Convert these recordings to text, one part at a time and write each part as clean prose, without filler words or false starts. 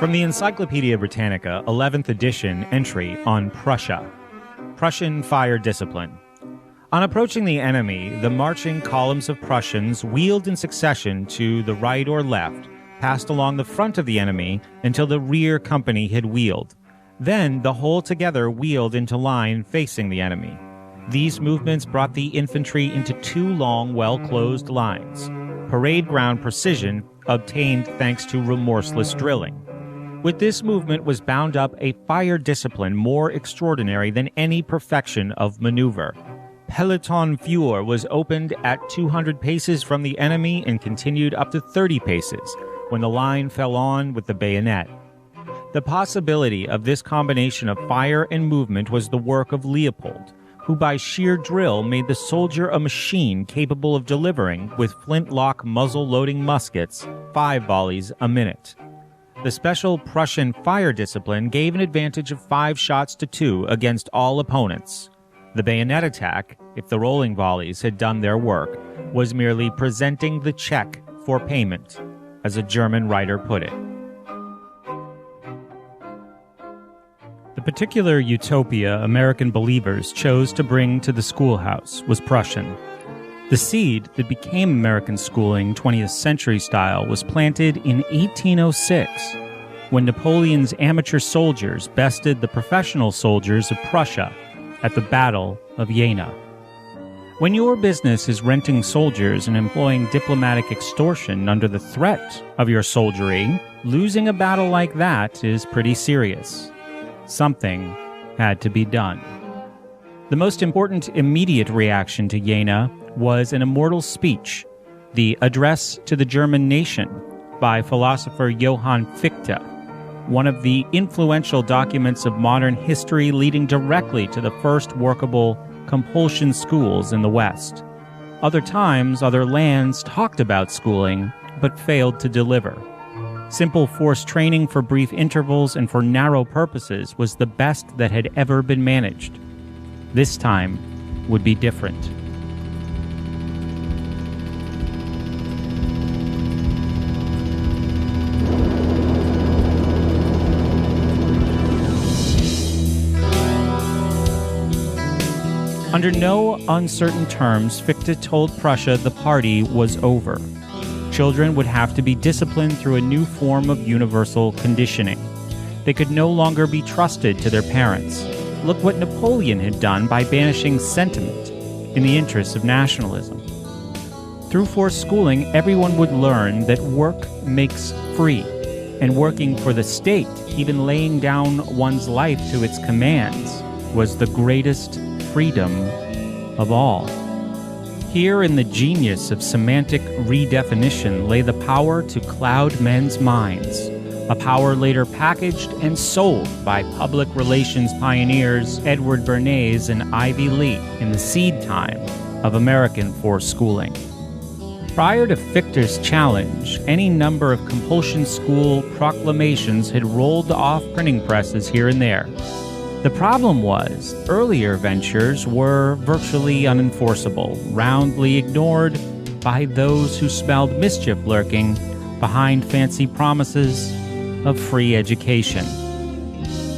From the Encyclopedia Britannica, 11th edition, entry on Prussia. Prussian fire discipline. On approaching the enemy, the marching columns of Prussians wheeled in succession to the right or left, passed along the front of the enemy until the rear company had wheeled. Then the whole together wheeled into line facing the enemy. These movements brought the infantry into two long, well-closed lines. Parade ground precision obtained thanks to remorseless drilling. With this movement was bound up a fire discipline more extraordinary than any perfection of maneuver. Peloton Führer was opened at 200 paces from the enemy and continued up to 30 paces, when the line fell on with the bayonet. The possibility of this combination of fire and movement was the work of Leopold, who by sheer drill made the soldier a machine capable of delivering, with flintlock muzzle-loading muskets, 5 volleys a minute. The special Prussian fire discipline gave an advantage of 5 shots to 2 against all opponents. The bayonet attack, if the rolling volleys had done their work, was merely presenting the check for payment, as a German writer put it. The particular utopia American believers chose to bring to the schoolhouse was Prussian. The seed that became American schooling 20th century style was planted in 1806, when Napoleon's amateur soldiers bested the professional soldiers of Prussia at the Battle of Jena. When your business is renting soldiers and employing diplomatic extortion under the threat of your soldiery, losing a battle like that is pretty serious. Something had to be done. The most important immediate reaction to Jena was an immortal speech, the Address to the German Nation, by philosopher Johann Fichte, one of the influential documents of modern history leading directly to the first workable compulsion schools in the West. Other times, other lands talked about schooling, but failed to deliver. Simple forced training for brief intervals and for narrow purposes was the best that had ever been managed. This time would be different. Under no uncertain terms, Fichte told Prussia the party was over. Children would have to be disciplined through a new form of universal conditioning. They could no longer be trusted to their parents. Look what Napoleon had done by banishing sentiment in the interests of nationalism. Through forced schooling, everyone would learn that work makes free, and working for the state, even laying down one's life to its commands, was the greatest freedom of all. Here in the genius of semantic redefinition lay the power to cloud men's minds, a power later packaged and sold by public relations pioneers Edward Bernays and Ivy Lee in the seed time of American forced schooling. Prior to Fichte's challenge, any number of compulsion school proclamations had rolled off printing presses here and there. The problem was, earlier ventures were virtually unenforceable, roundly ignored by those who smelled mischief lurking behind fancy promises of free education.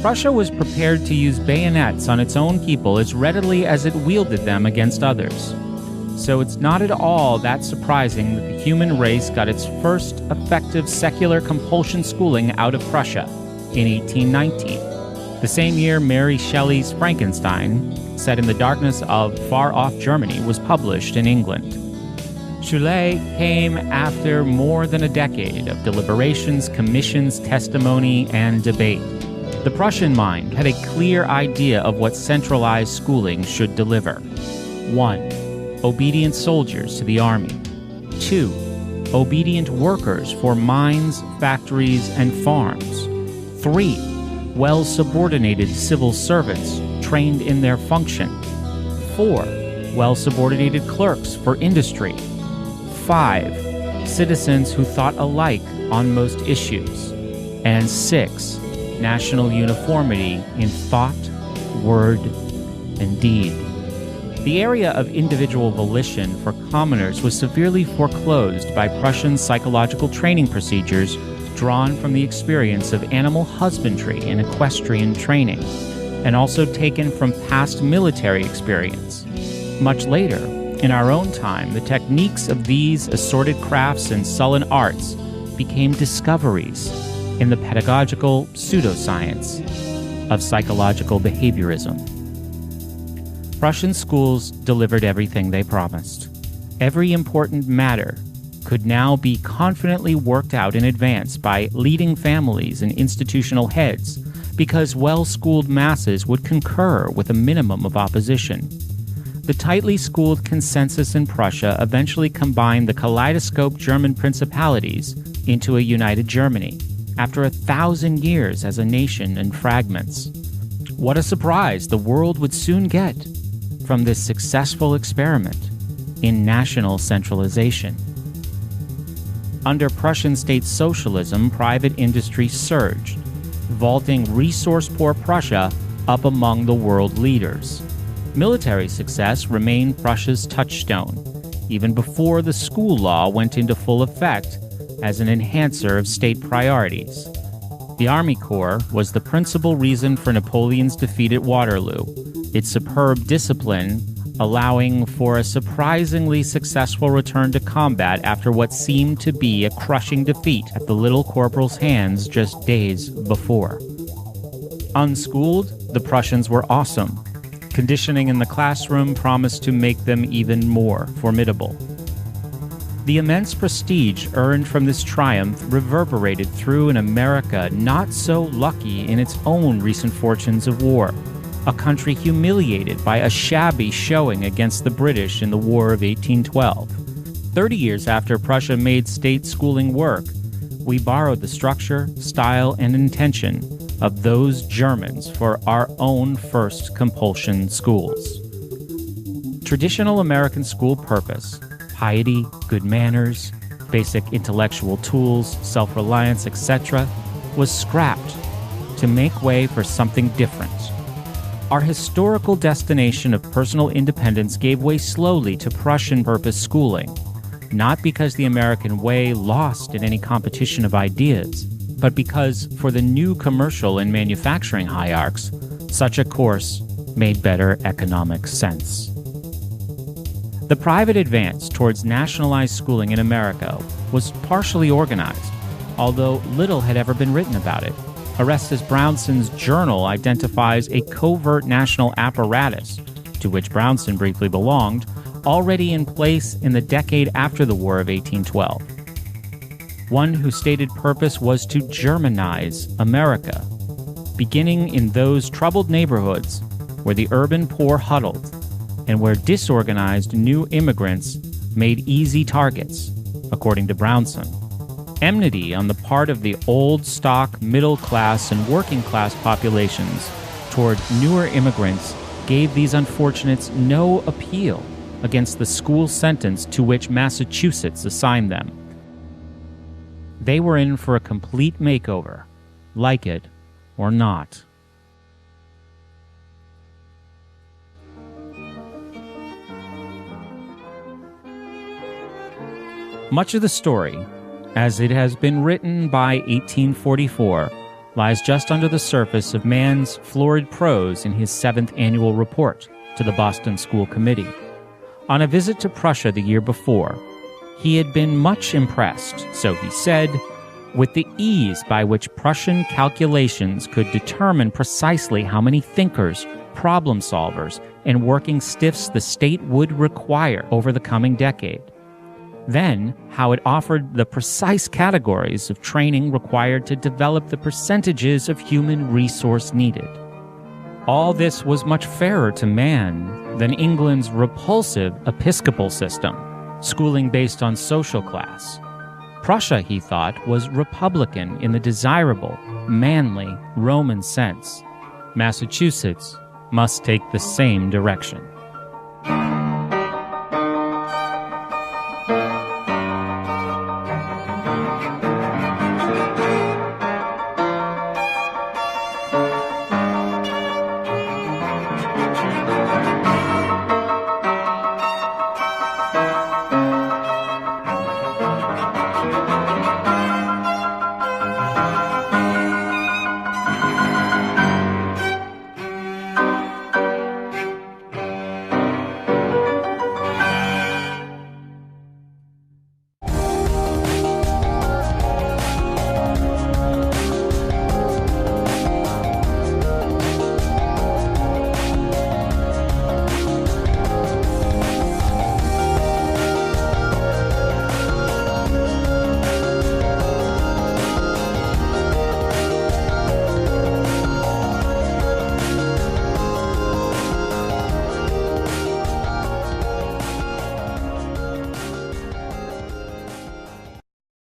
Prussia was prepared to use bayonets on its own people as readily as it wielded them against others. So it's not at all that surprising that the human race got its first effective secular compulsion schooling out of Prussia in 1819. The same year Mary Shelley's Frankenstein, set in the darkness of far-off Germany, was published in England. Shelley came after more than a decade of deliberations, commissions, testimony, and debate. The Prussian mind had a clear idea of what centralized schooling should deliver. 1. Obedient soldiers to the army. 2. Obedient workers for mines, factories, and farms. 3. Well-subordinated civil servants trained in their function. 4. Well-subordinated clerks for industry. 5. Citizens who thought alike on most issues. And 6. National uniformity in thought, word, and deed. The area of individual volition for commoners was severely foreclosed by Prussian psychological training procedures drawn from the experience of animal husbandry and equestrian training, and also taken from past military experience. Much later, in our own time, the techniques of these assorted crafts and sullen arts became discoveries in the pedagogical pseudoscience of psychological behaviorism. Prussian schools delivered everything they promised. Every important matter could now be confidently worked out in advance by leading families and institutional heads, because well-schooled masses would concur with a minimum of opposition. The tightly schooled consensus in Prussia eventually combined the kaleidoscope German principalities into a united Germany, after 1,000 years as a nation in fragments. What a surprise the world would soon get from this successful experiment in national centralization. Under Prussian state socialism, private industry surged, vaulting resource-poor Prussia up among the world leaders. Military success remained Prussia's touchstone, even before the school law went into full effect as an enhancer of state priorities. The Army Corps was the principal reason for Napoleon's defeat at Waterloo, its superb discipline allowing for a surprisingly successful return to combat after what seemed to be a crushing defeat at the Little Corporal's hands just days before. Unschooled, the Prussians were awesome. Conditioning in the classroom promised to make them even more formidable. The immense prestige earned from this triumph reverberated through an America not so lucky in its own recent fortunes of war, a country humiliated by a shabby showing against the British in the War of 1812. 30 years after Prussia made state schooling work, we borrowed the structure, style, and intention of those Germans for our own first compulsion schools. Traditional American school purpose, piety, good manners, basic intellectual tools, self-reliance, etc., was scrapped to make way for something different. Our historical destination of personal independence gave way slowly to Prussian purpose schooling, not because the American way lost in any competition of ideas, but because for the new commercial and manufacturing hierarchs, such a course made better economic sense. The private advance towards nationalized schooling in America was partially organized, although little had ever been written about it. Orestes Brownson's journal identifies a covert national apparatus, to which Brownson briefly belonged, already in place in the decade after the War of 1812. One whose stated purpose was to Germanize America, beginning in those troubled neighborhoods where the urban poor huddled and where disorganized new immigrants made easy targets, according to Brownson. Enmity on the part of the old stock middle class and working class populations toward newer immigrants gave these unfortunates no appeal against the school sentence to which Massachusetts assigned them. They were in for a complete makeover, like it or not. Much of the story, as it has been written by 1844, lies just under the surface of Mann's florid prose in his 7th annual report to the Boston School Committee. On a visit to Prussia the year before, he had been much impressed, so he said, with the ease by which Prussian calculations could determine precisely how many thinkers, problem solvers, and working stiffs the state would require over the coming decade. Then, how it offered the precise categories of training required to develop the percentages of human resource needed. All this was much fairer to Mann than England's repulsive episcopal system, schooling based on social class. Prussia, he thought, was republican in the desirable, manly, Roman sense. Massachusetts must take the same direction.